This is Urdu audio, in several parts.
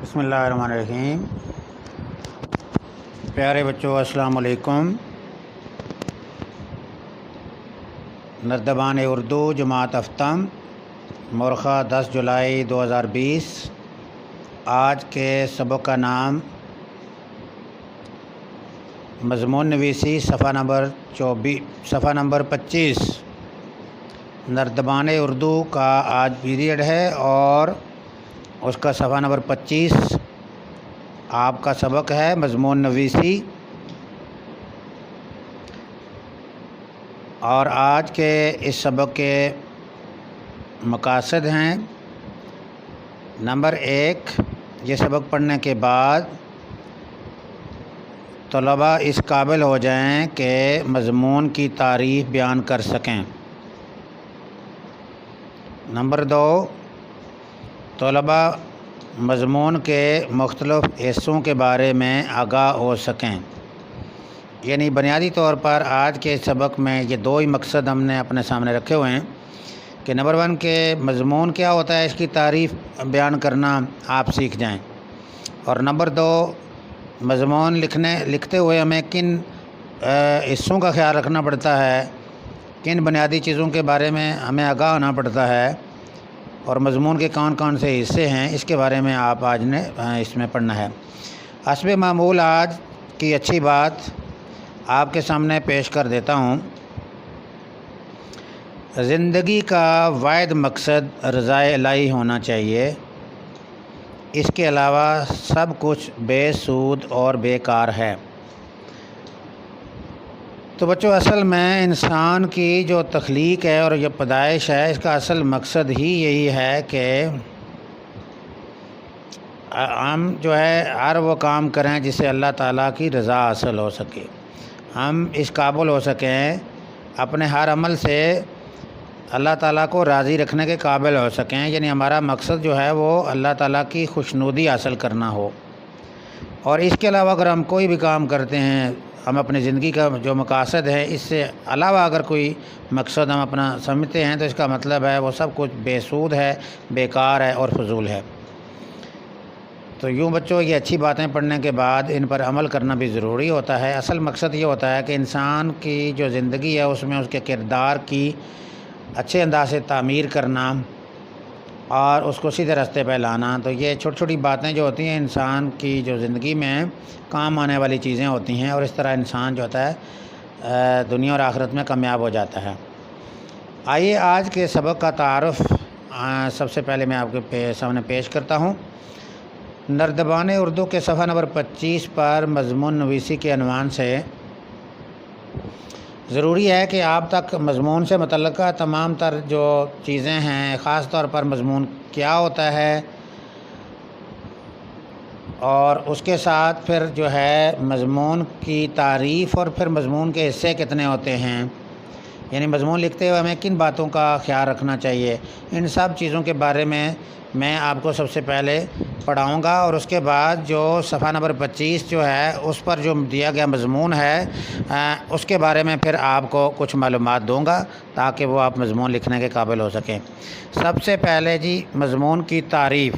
بسم اللہ الرحمن الرحیم۔ پیارے بچوں السلام علیکم۔ نردبان اردو جماعت ہفتم مورخہ 10 جولائی 2020۔ آج کے سبق کا نام مضمون نویسی صفحہ نمبر 25۔ نردبان اردو کا آج پیریڈ ہے اور اس کا صفحہ نمبر 25 آپ کا سبق ہے مضمون نویسی۔ اور آج کے اس سبق کے مقاصد ہیں: نمبر 1، یہ سبق پڑھنے کے بعد طلباء اس قابل ہو جائیں کہ مضمون کی تعریف بیان کر سکیں۔ نمبر 2، طلباء مضمون کے مختلف حصوں کے بارے میں آگاہ ہو سکیں۔ یعنی بنیادی طور پر آج کے سبق میں یہ دو ہی مقصد ہم نے اپنے سامنے رکھے ہوئے ہیں کہ نمبر 1 کہ مضمون کیا ہوتا ہے، اس کی تعریف بیان کرنا آپ سیکھ جائیں، اور نمبر 2 مضمون لکھتے ہوئے ہمیں کن حصوں کا خیال رکھنا پڑتا ہے، کن بنیادی چیزوں کے بارے میں ہمیں آگاہ ہونا پڑتا ہے، اور مضمون کے کون کون سے حصے ہیں، اس کے بارے میں آپ آج نے اس میں پڑھنا ہے۔ حسب معمول آج کی اچھی بات آپ کے سامنے پیش کر دیتا ہوں۔ زندگی کا واحد مقصد رضائے الہی ہونا چاہیے، اس کے علاوہ سب کچھ بے سود اور بیکار ہے۔ تو بچوں، اصل میں انسان کی جو تخلیق ہے اور یہ پیدائش ہے، اس کا اصل مقصد ہی یہی ہے کہ ہم جو ہے ہر وہ کام کریں جس سے اللہ تعالیٰ کی رضا حاصل ہو سکے، ہم اس قابل ہو سکیں، اپنے ہر عمل سے اللہ تعالیٰ کو راضی رکھنے کے قابل ہو سکیں۔ یعنی ہمارا مقصد جو ہے وہ اللہ تعالیٰ کی خوشنودی حاصل کرنا ہو۔ اور اس کے علاوہ اگر ہم کوئی بھی کام کرتے ہیں، ہم اپنی زندگی کا جو مقاصد ہے، اس سے علاوہ اگر کوئی مقصد ہم اپنا سمجھتے ہیں تو اس کا مطلب ہے وہ سب کچھ بے سود ہے، بیکار ہے اور فضول ہے۔ تو یوں بچوں، یہ اچھی باتیں پڑھنے کے بعد ان پر عمل کرنا بھی ضروری ہوتا ہے۔ اصل مقصد یہ ہوتا ہے کہ انسان کی جو زندگی ہے اس میں اس کے کردار کی اچھے انداز سے تعمیر کرنا اور اس کو سیدھے راستے پہ لانا۔ تو یہ چھوٹی چھوٹی باتیں جو ہوتی ہیں انسان کی جو زندگی میں کام آنے والی چیزیں ہوتی ہیں، اور اس طرح انسان جو ہوتا ہے دنیا اور آخرت میں کامیاب ہو جاتا ہے۔ آئیے آج کے سبق کا تعارف سب سے پہلے میں آپ کے سامنے پیش کرتا ہوں۔ نردبان اردو کے صفحہ نمبر 25 پر مضمون نویسی کے عنوان سے ضروری ہے کہ آپ تک مضمون سے متعلقہ تمام تر جو چیزیں ہیں، خاص طور پر مضمون کیا ہوتا ہے، اور اس کے ساتھ پھر جو ہے مضمون کی تعریف، اور پھر مضمون کے حصے کتنے ہوتے ہیں، یعنی مضمون لکھتے ہوئے ہمیں کن باتوں کا خیال رکھنا چاہیے، ان سب چیزوں کے بارے میں آپ کو سب سے پہلے پڑھاؤں گا، اور اس کے بعد جو صفحہ نمبر 25 جو ہے اس پر جو دیا گیا مضمون ہے اس کے بارے میں پھر آپ کو کچھ معلومات دوں گا تاکہ وہ آپ مضمون لکھنے کے قابل ہو سکیں۔ سب سے پہلے جی مضمون کی تعریف۔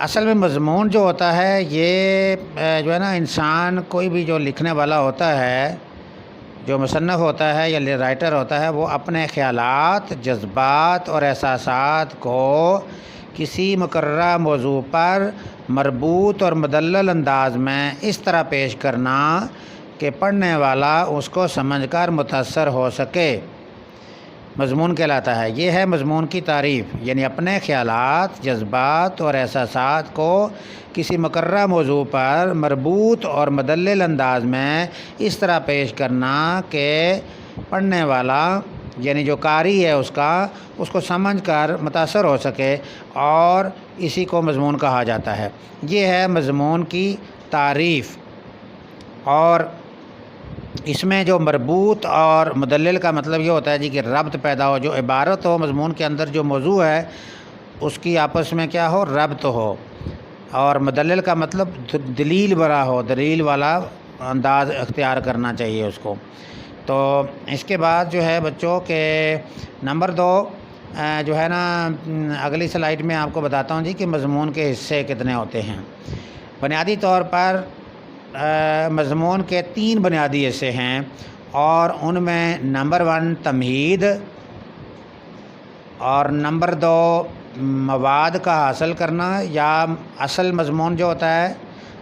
اصل میں مضمون جو ہوتا ہے یہ جو ہے نا، انسان کوئی بھی جو لکھنے والا ہوتا ہے، جو مصنف ہوتا ہے یا رائٹر ہوتا ہے، وہ اپنے خیالات، جذبات اور احساسات کو کسی مقررہ موضوع پر مربوط اور مدلل انداز میں اس طرح پیش کرنا کہ پڑھنے والا اس کو سمجھ کر متاثر ہو سکے، مضمون کہلاتا ہے۔ یہ ہے مضمون کی تعریف، یعنی اپنے خیالات، جذبات اور احساسات کو کسی مقررہ موضوع پر مربوط اور مدلل انداز میں اس طرح پیش کرنا کہ پڑھنے والا یعنی جو قاری ہے اس کو سمجھ کر متاثر ہو سکے، اور اسی کو مضمون کہا جاتا ہے۔ یہ ہے مضمون کی تعریف۔ اور اس میں جو مربوط اور مدلل کا مطلب یہ ہوتا ہے جی کہ ربط پیدا ہو، جو عبارت ہو مضمون کے اندر، جو موضوع ہے اس کی آپس میں کیا ہو، ربط ہو، اور مدلل کا مطلب دلیل برا ہو، دلیل والا انداز اختیار کرنا چاہیے اس کو۔ تو اس کے بعد جو ہے بچوں کے نمبر 2 جو ہے نا اگلی سلائیڈ میں آپ کو بتاتا ہوں جی کہ مضمون کے حصے کتنے ہوتے ہیں۔ بنیادی طور پر مضمون کے 3 بنیادی حصے ہیں، اور ان میں نمبر 1 تمہید، اور نمبر 2 مواد کا حاصل کرنا یا اصل مضمون جو ہوتا ہے،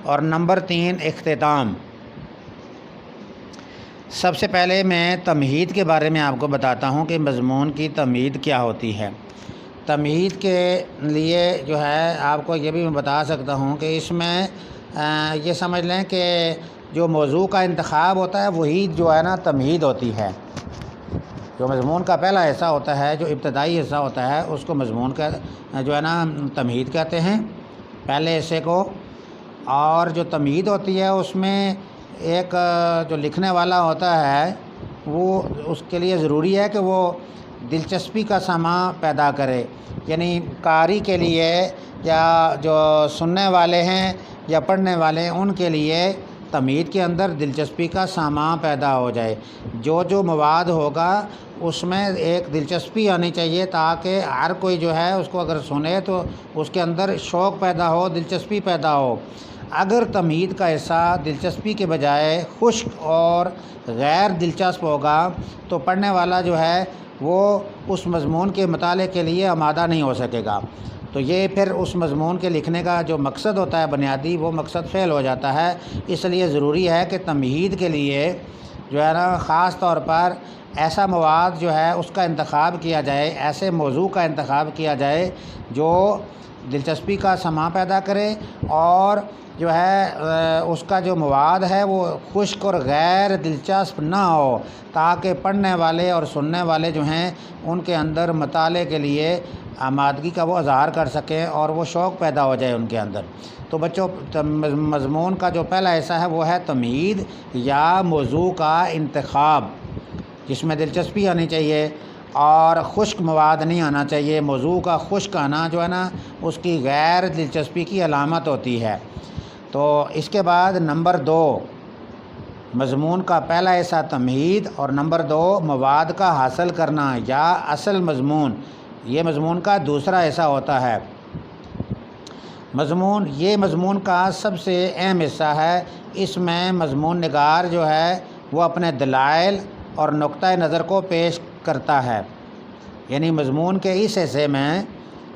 اور نمبر 3 اختتام۔ سب سے پہلے میں تمہید کے بارے میں آپ کو بتاتا ہوں کہ مضمون کی تمہید کیا ہوتی ہے۔ تمہید کے لیے جو ہے آپ کو یہ بھی میں بتا سکتا ہوں کہ اس میں یہ سمجھ لیں کہ جو موضوع کا انتخاب ہوتا ہے وہی جو ہے نا تمہید ہوتی ہے۔ جو مضمون کا پہلا حصہ ہوتا ہے، جو ابتدائی حصہ ہوتا ہے، اس کو مضمون کا جو ہے نا تمہید کہتے ہیں، پہلے حصے کو۔ اور جو تمہید ہوتی ہے اس میں ایک جو لکھنے والا ہوتا ہے وہ اس کے لیے ضروری ہے کہ وہ دلچسپی کا سامان پیدا کرے، یعنی قاری کے لیے یا جو سننے والے ہیں یا پڑھنے والے ہیں ان کے لیے تمہید کے اندر دلچسپی کا سامان پیدا ہو جائے۔ جو مواد ہوگا اس میں ایک دلچسپی آنی چاہیے تاکہ ہر کوئی جو ہے اس کو اگر سنے تو اس کے اندر شوق پیدا ہو، دلچسپی پیدا ہو۔ اگر تمہید کا حصہ دلچسپی کے بجائے خشک اور غیر دلچسپ ہوگا تو پڑھنے والا جو ہے وہ اس مضمون کے مطالعے کے لیے آمادہ نہیں ہو سکے گا، تو یہ پھر اس مضمون کے لکھنے کا جو مقصد ہوتا ہے بنیادی، وہ مقصد فیل ہو جاتا ہے۔ اس لیے ضروری ہے کہ تمہید کے لیے جو ہے نا خاص طور پر ایسا مواد جو ہے اس کا انتخاب کیا جائے، ایسے موضوع کا انتخاب کیا جائے جو دلچسپی کا سامان پیدا کرے، اور جو ہے اس کا جو مواد ہے وہ خشک اور غیر دلچسپ نہ ہو، تاکہ پڑھنے والے اور سننے والے جو ہیں ان کے اندر مطالعے کے لیے آمادگی کا وہ اظہار کر سکیں اور وہ شوق پیدا ہو جائے ان کے اندر۔ تو بچوں، مضمون کا جو پہلا حصہ ہے وہ ہے تمہید یا موضوع کا انتخاب، جس میں دلچسپی آنی چاہیے اور خشک مواد نہیں آنا چاہیے۔ موضوع کا خشک آنا جو ہے نا اس کی غیر دلچسپی کی علامت ہوتی ہے۔ تو اس کے بعد نمبر 2 مضمون کا پہلا حصہ تمہید، اور نمبر 2 مواد کا حاصل کرنا یا اصل مضمون، یہ مضمون کا دوسرا حصہ ہوتا ہے۔ یہ مضمون کا سب سے اہم حصہ ہے۔ اس میں مضمون نگار جو ہے وہ اپنے دلائل اور نقطۂ نظر کو پیش کرتا ہے، یعنی مضمون کے اس حصے میں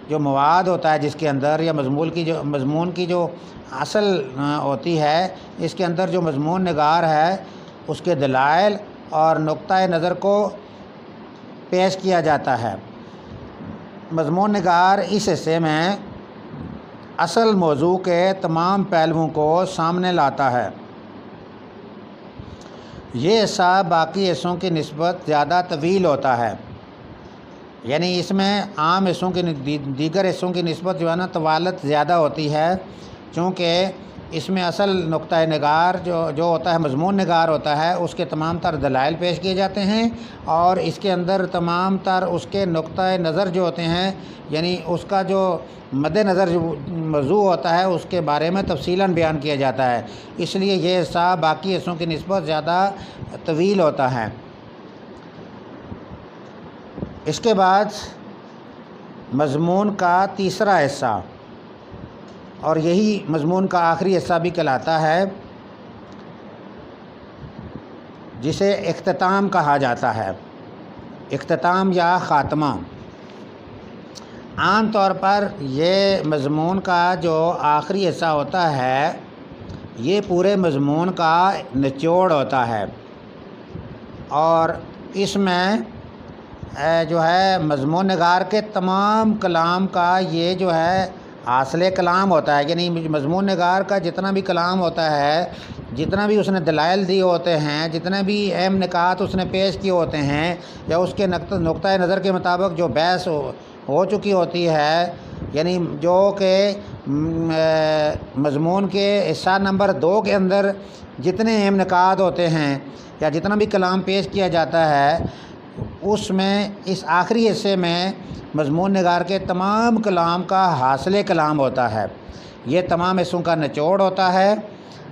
جو مواد ہوتا ہے جس کے اندر، یا مضمون کی جو اصل ہوتی ہے، اس کے اندر جو مضمون نگار ہے اس کے دلائل اور نقطۂ نظر کو پیش کیا جاتا ہے۔ مضمون نگار اس حصے میں اصل موضوع کے تمام پہلوؤں کو سامنے لاتا ہے۔ یہ حصہ باقی حصوں کی نسبت زیادہ طویل ہوتا ہے، یعنی اس میں عام حصوں کی دیگر حصوں کی نسبت جو ہے نا طوالت زیادہ ہوتی ہے، چونکہ اس میں اصل نقطۂ نگار جو ہوتا ہے، مضمون نگار ہوتا ہے، اس کے تمام تر دلائل پیش کیے جاتے ہیں، اور اس کے اندر تمام تر اس کے نقطۂ نظر جو ہوتے ہیں، یعنی اس کا جو مد نظر جو موضوع ہوتا ہے اس کے بارے میں تفصیلاً بیان کیا جاتا ہے۔ اس لیے یہ حصہ باقی حصوں کی نسبت زیادہ طویل ہوتا ہے۔ اس کے بعد مضمون کا تیسرا حصہ، اور یہی مضمون کا آخری حصہ بھی کہلاتا ہے، جسے اختتام کہا جاتا ہے، اختتام یا خاتمہ۔ عام طور پر یہ مضمون کا جو آخری حصہ ہوتا ہے یہ پورے مضمون کا نچوڑ ہوتا ہے، اور اس میں جو ہے مضمون نگار کے تمام کلام کا یہ جو ہے حاصل کلام ہوتا ہے، یعنی مضمون نگار کا جتنا بھی کلام ہوتا ہے، جتنا بھی اس نے دلائل دیے ہوتے ہیں، جتنے بھی اہم نکات اس نے پیش کیے ہوتے ہیں، یا اس کے نقطۂ نظر کے مطابق جو بحث ہو چکی ہوتی ہے، یعنی جو کہ مضمون کے حصہ نمبر 2 کے اندر جتنے اہم نکات ہوتے ہیں یا جتنا بھی کلام پیش کیا جاتا ہے، اس میں اس آخری حصے میں مضمون نگار کے تمام کلام کا حاصل کلام ہوتا ہے۔ یہ تمام حصوں کا نچوڑ ہوتا ہے،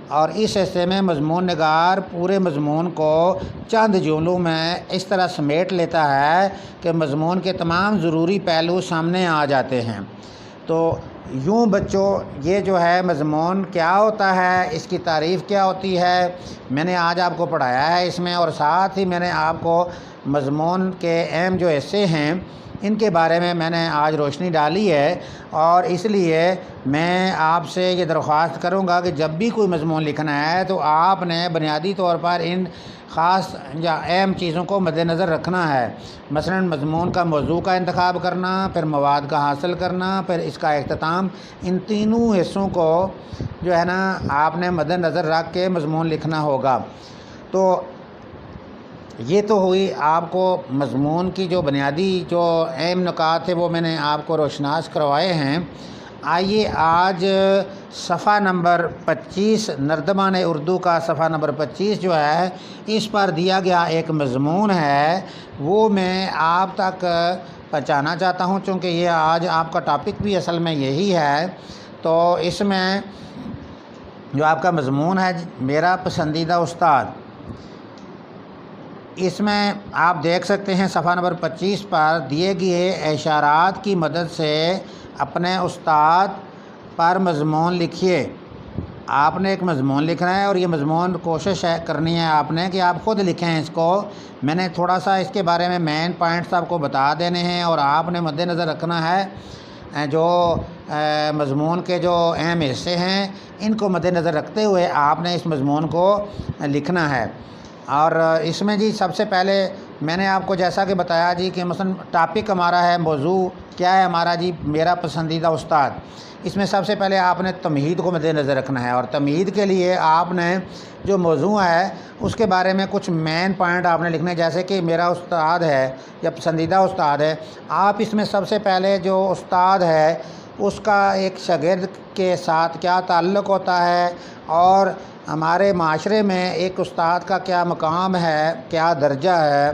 اور اس حصے میں مضمون نگار پورے مضمون کو چند جملوں میں اس طرح سمیٹ لیتا ہے کہ مضمون کے تمام ضروری پہلو سامنے آ جاتے ہیں۔ تو یوں بچوں یہ جو ہے مضمون کیا ہوتا ہے، اس کی تعریف کیا ہوتی ہے، میں نے آج آپ کو پڑھایا ہے اس میں، اور ساتھ ہی میں نے آپ کو مضمون کے اہم جو حصے ہیں ان کے بارے میں نے آج روشنی ڈالی ہے۔ اور اس لیے میں آپ سے یہ درخواست کروں گا کہ جب بھی کوئی مضمون لکھنا ہے تو آپ نے بنیادی طور پر ان خاص یا اہم چیزوں کو مد نظر رکھنا ہے۔ مثلا مضمون کا موضوع کا انتخاب کرنا، پھر مواد کا حاصل کرنا، پھر اس کا اختتام، ان تینوں حصوں کو جو ہے نا آپ نے مد نظر رکھ کے مضمون لکھنا ہوگا۔ تو یہ تو ہوئی آپ کو مضمون کی جو بنیادی جو اہم نکات تھے وہ میں نے آپ کو روشناس کروائے ہیں۔ آئیے آج صفحہ نمبر 25 نردمان اردو کا صفحہ نمبر 25 جو ہے اس پر دیا گیا ایک مضمون ہے، وہ میں آپ تک پہنچانا چاہتا ہوں، چونکہ یہ آج آپ کا ٹاپک بھی اصل میں یہی ہے۔ تو اس میں جو آپ کا مضمون ہے میرا پسندیدہ استاد، اس میں آپ دیکھ سکتے ہیں صفحہ نمبر 25 پر دیے گئے اشارات کی مدد سے اپنے استاد پر مضمون لکھیے۔ آپ نے ایک مضمون لکھنا ہے اور یہ مضمون کوشش کرنی ہے آپ نے کہ آپ خود لکھیں اس کو۔ میں نے تھوڑا سا اس کے بارے میں مین پوائنٹس آپ کو بتا دینے ہیں، اور آپ نے مد نظر رکھنا ہے جو مضمون کے جو اہم حصے ہیں ان کو مد نظر رکھتے ہوئے آپ نے اس مضمون کو لکھنا ہے۔ اور اس میں جی سب سے پہلے میں نے آپ کو جیسا کہ بتایا جی کہ مثلا ٹاپک ہمارا ہے، موضوع کیا ہے ہمارا جی میرا پسندیدہ استاد۔ اس میں سب سے پہلے آپ نے تمہید کو مد نظر رکھنا ہے، اور تمہید کے لیے آپ نے جو موضوع ہے اس کے بارے میں کچھ مین پوائنٹ آپ نے لکھنے، جیسے کہ میرا استاد ہے یا پسندیدہ استاد ہے۔ آپ اس میں سب سے پہلے جو استاد ہے اس کا ایک شاگرد کے ساتھ کیا تعلق ہوتا ہے، اور ہمارے معاشرے میں ایک استاد کا کیا مقام ہے، کیا درجہ ہے،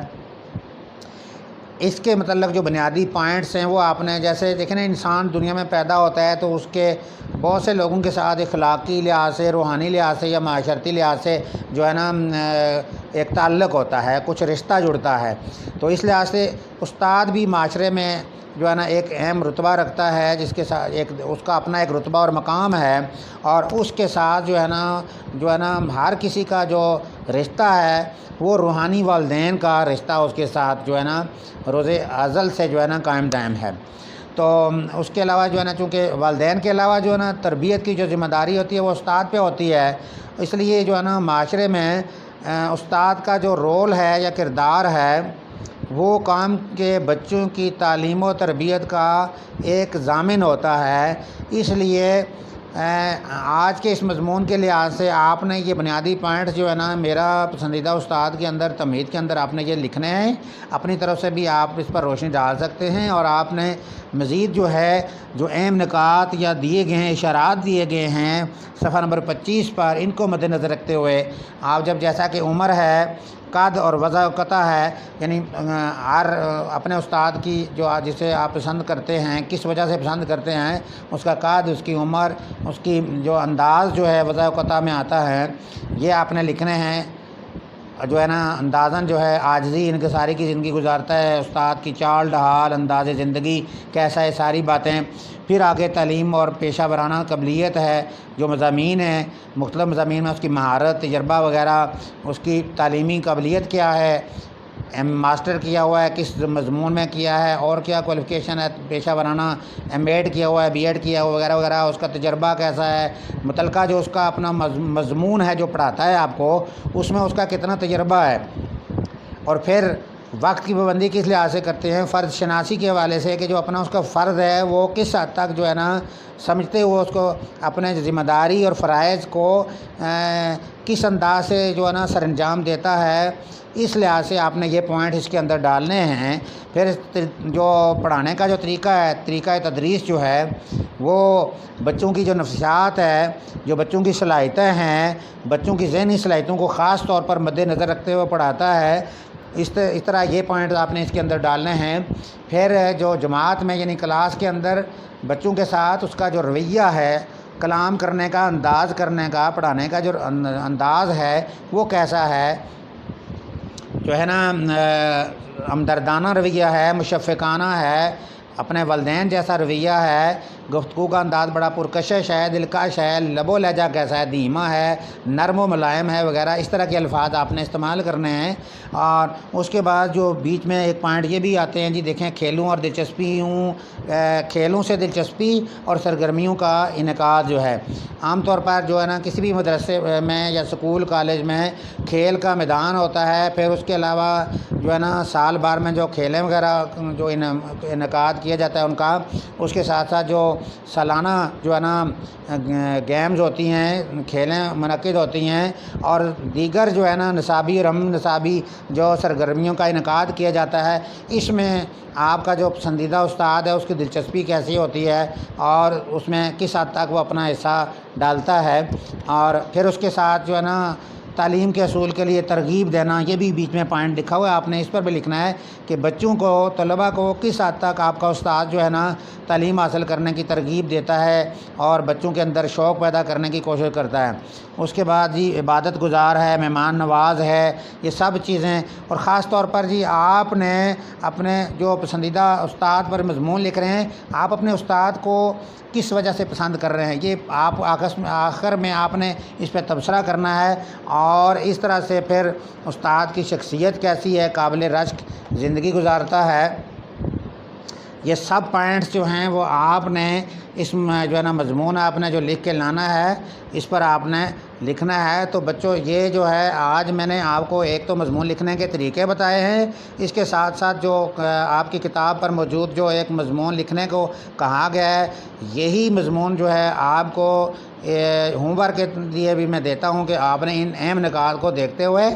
اس کے متعلق جو بنیادی پوائنٹس ہیں وہ آپ نے، جیسے دیکھیں نا انسان دنیا میں پیدا ہوتا ہے تو اس کے بہت سے لوگوں کے ساتھ اخلاقی لحاظ سے، روحانی لحاظ سے یا معاشرتی لحاظ سے جو ہے نا ایک تعلق ہوتا ہے، کچھ رشتہ جڑتا ہے۔ تو اس لحاظ سے استاد بھی معاشرے میں جو ہے نا ایک اہم رتبہ رکھتا ہے، جس کے ساتھ اس کا اپنا ایک رتبہ اور مقام ہے، اور اس کے ساتھ جو ہے نا ہر کسی کا جو رشتہ ہے وہ روحانی والدین کا رشتہ اس کے ساتھ جو ہے نا روز ازل سے جو ہے نا قائم دائم ہے۔ تو اس کے علاوہ جو ہے نا چونکہ والدین کے علاوہ جو ہے نا تربیت کی جو ذمہ داری ہوتی ہے وہ استاد پہ ہوتی ہے، اس لیے جو ہے نا معاشرے میں استاد کا جو رول ہے یا کردار ہے وہ کام کے بچوں کی تعلیم و تربیت کا ایک ضامن ہوتا ہے۔ اس لیے آج کے اس مضمون کے لحاظ سے آپ نے یہ بنیادی پوائنٹس جو ہے نا میرا پسندیدہ استاد کے اندر تمہید کے اندر آپ نے یہ لکھنے ہیں۔ اپنی طرف سے بھی آپ اس پر روشنی ڈال سکتے ہیں، اور آپ نے مزید جو ہے جو اہم نکات یا دیے گئے ہیں، اشارات دیے گئے ہیں صفحہ نمبر 25 پر، ان کو مد نظر رکھتے ہوئے آپ جب جیسا کہ عمر ہے، قد اور وضع قطع ہے، یعنی ہر اپنے استاد کی جو جسے آپ پسند کرتے ہیں، کس وجہ سے پسند کرتے ہیں، اس کا قد، اس کی عمر، اس کی جو انداز جو ہے وضع قطع میں آتا ہے، یہ آپ نے لکھنے ہیں۔ جو ہے نا اندازاً جو ہے عاجزی انکساری کی زندگی گزارتا ہے، استاد کی چال ڈھال، انداز زندگی کیسا ہے، ساری باتیں۔ پھر آگے تعلیم اور پیشہ ورانہ قابلیت ہے، جو مضامین ہیں مختلف مضامین میں اس کی مہارت، تجربہ وغیرہ، اس کی تعلیمی قابلیت کیا ہے، ماسٹر کیا ہوا ہے کس مضمون میں کیا ہے، اور کیا کوالیفیکیشن ہے، پیشہ ورانہ ایم ایڈ کیا ہوا ہے، بی ایڈ کیا ہوا وغیرہ وغیرہ، اس کا تجربہ کیسا ہے، متعلقہ جو اس کا اپنا مضمون ہے جو پڑھاتا ہے آپ کو، اس میں اس کا کتنا تجربہ ہے۔ اور پھر وقت کی پابندی کس لحاظ سے کرتے ہیں، فرض شناسی کے حوالے سے کہ جو اپنا اس کا فرض ہے وہ کس حد تک جو ہے نا سمجھتے ہوئے اس کو اپنے ذمہ داری اور فرائض کو کس انداز سے جو ہے نا سر انجام دیتا ہے، اس لحاظ سے آپ نے یہ پوائنٹ اس کے اندر ڈالنے ہیں۔ پھر جو پڑھانے کا جو طریقہ ہے، طریقہ تدریس جو ہے، وہ بچوں کی جو نفسیات ہے، جو بچوں کی صلاحیتیں ہیں، بچوں کی ذہنی صلاحیتوں کو خاص طور پر مد نظر رکھتے ہوئے پڑھاتا ہے، اس طرح یہ پوائنٹ آپ نے اس کے اندر ڈالنے ہیں۔ پھر جو جماعت میں یعنی کلاس کے اندر بچوں کے ساتھ اس کا جو رویہ ہے کلام کرنے کا انداز کرنے کا پڑھانے کا جو انداز ہے وہ کیسا ہے، جو ہے نا ہمدردانہ رویہ ہے، مشفقانہ ہے، اپنے والدین جیسا رویہ ہے، گفتگو کا انداز بڑا پرکشش ہے، دلکش ہے، لب و لہجہ کیسا ہے، دھیما ہے، نرم و ملائم ہے وغیرہ، اس طرح کے الفاظ آپ نے استعمال کرنے ہیں۔ اور اس کے بعد جو بیچ میں ایک پوائنٹ یہ بھی آتے ہیں جی، دیکھیں کھیلوں اور کھیلوں سے دلچسپی اور سرگرمیوں کا انعقاد جو ہے، عام طور پر جو ہے نا کسی بھی مدرسے میں یا اسکول کالج میں کھیل کا میدان ہوتا ہے، پھر اس کے علاوہ جو ہے نا سال بھر میں جو کھیلیں وغیرہ جو انعقاد کیا جاتا ہے ان کا، اس کے ساتھ ساتھ جو سالانہ جو ہے نا گیمز ہوتی ہیں، کھیلیں منعقد ہوتی ہیں، اور دیگر جو ہے نا نصابی اور ہم نصابی جو سرگرمیوں کا انعقاد کیا جاتا ہے، اس میں آپ کا جو پسندیدہ استاد ہے اس کی دلچسپی کیسی ہوتی ہے اور اس میں کس حد تک وہ اپنا حصہ ڈالتا ہے، اور پھر اس کے ساتھ جو ہے نا تعلیم کے اصول کے لیے ترغیب دینا، یہ بھی بیچ میں پوائنٹ لکھا ہوا ہے، آپ نے اس پر بھی لکھنا ہے کہ بچوں کو، طلباء کو کس حد تک آپ کا استاد جو ہے نا تعلیم حاصل کرنے کی ترغیب دیتا ہے اور بچوں کے اندر شوق پیدا کرنے کی کوشش کرتا ہے۔ اس کے بعد جی عبادت گزار ہے، مہمان نواز ہے، یہ سب چیزیں، اور خاص طور پر جی آپ نے اپنے جو پسندیدہ استاد پر مضمون لکھ رہے ہیں، آپ اپنے استاد کو کس وجہ سے پسند کر رہے ہیں، یہ آپ آخر میں آپ نے اس پہ تبصرہ کرنا ہے، اور اس طرح سے پھر استاد کی شخصیت کیسی ہے، قابل رشک زندگی گزارتا ہے، یہ سب پوائنٹس جو ہیں وہ آپ نے اس میں جو ہے نا مضمون آپ نے جو لکھ کے لانا ہے، اس پر آپ نے لکھنا ہے۔ تو بچوں یہ جو ہے آج میں نے آپ کو ایک تو مضمون لکھنے کے طریقے بتائے ہیں، اس کے ساتھ ساتھ جو آپ کی کتاب پر موجود جو ایک مضمون لکھنے کو کہا گیا ہے، یہی مضمون جو ہے آپ کو ہوم ورک کے لیے بھی میں دیتا ہوں کہ آپ نے ان اہم نکات کو دیکھتے ہوئے،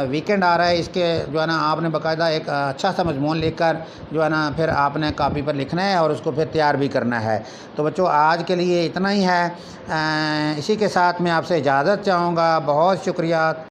ویکنڈ آ رہا ہے، اس کے جو ہے نا آپ نے باقاعدہ ایک اچھا سا مضمون لکھ کر جو ہے نا پھر آپ نے کاپی پر لکھنا ہے اور اس کو پھر تیار بھی کرنا ہے۔ تو بچوں آج کے لیے اتنا ہی ہے، اسی کے ساتھ میں آپ سے اجازت چاہوں گا، بہت شکریہ۔